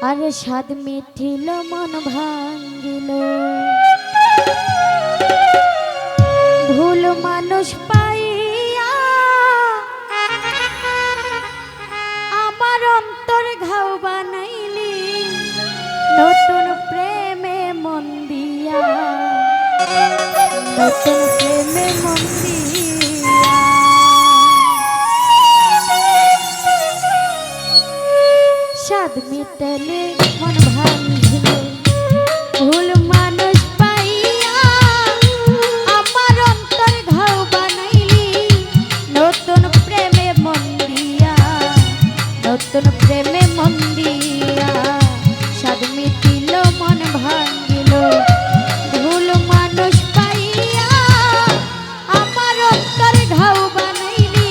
আরে স্বাদ মিঠিল মন ভাঙ্গিল, ভুল মানুষ পাইয়া আমার অন্তর ঘাও বানাইলি, নতুন প্রেমে মন দিয়া, নতুন প্রেমে মন দিয়া। স্বাদ মিটালে মন ভাঙিল, ভুল মানুষ পাইয়া আমার অন্তর ঘাও বানাইলি, নতুন প্রেমে মন দিয়া, নতুন প্রেমে মন দিয়া। স্বাদ মিটিল মন ভাঙিল, ভুল মানুষ পাইয়া আমার অন্তর ঘাও বানাইলি,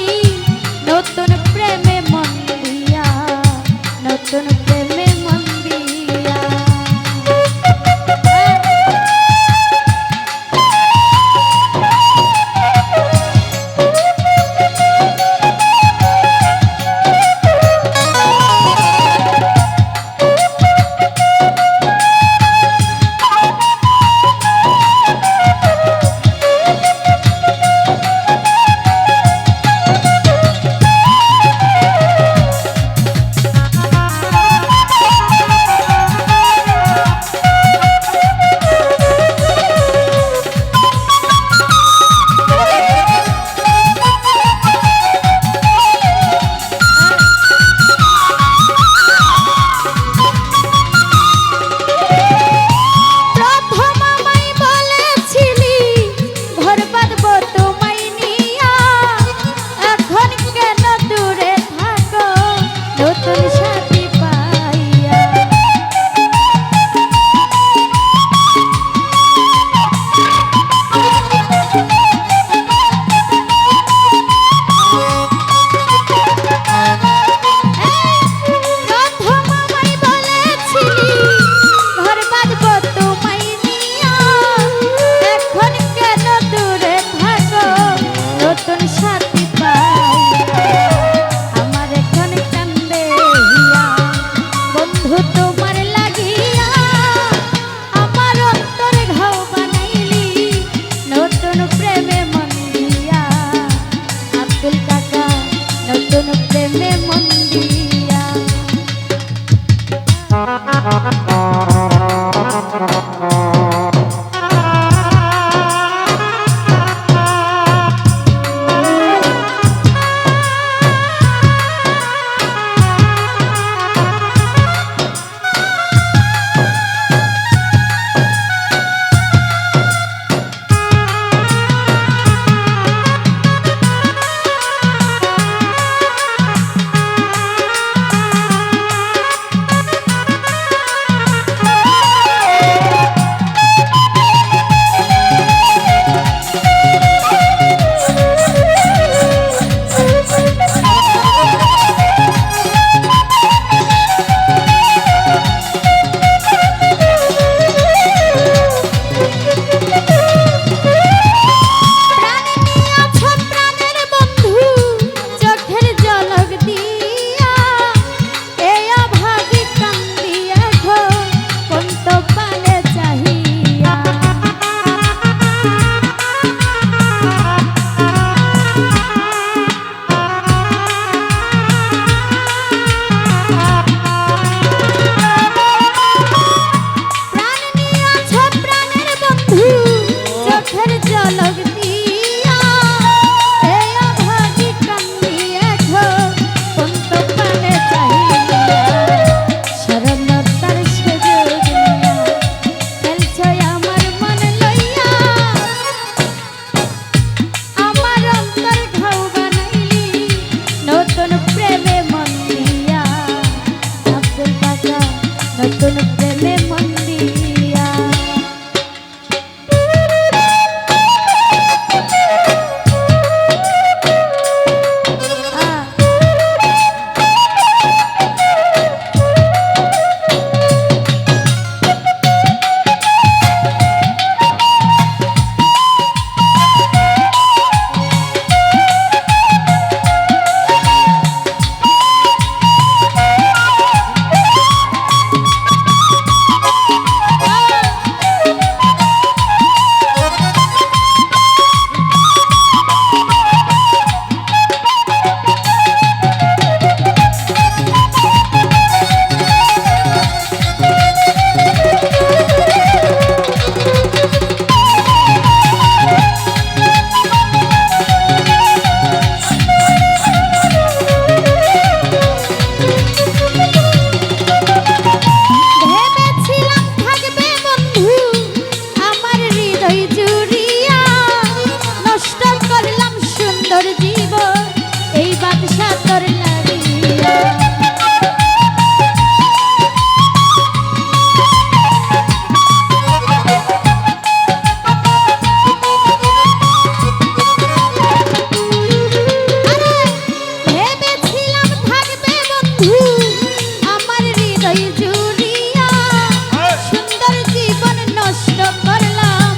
নতুন প্রেমে মন দিয়া, নতুন প্রেমে মন দিয়া। নতুন প্রেমে মন দিয়া। হৃদয় জুড়িয়া সুন্দর জীবন নষ্ট করলাম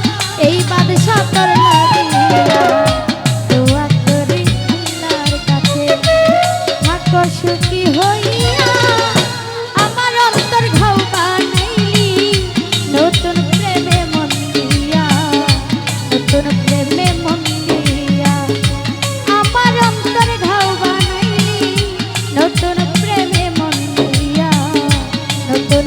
এই বাদশা তোর লাগিয়া দোয়া করি আল্লাহর কাছে থাকো সুখী হইয়া আমার অন্তর ঘাও বানাইলি নতুন প্রেমে মন দিয়া নতুন প্রেমে মন দিয়া আমার অন্তর ঘাও বানাইলি নতুন প্রেমে মন দিয়া নতুন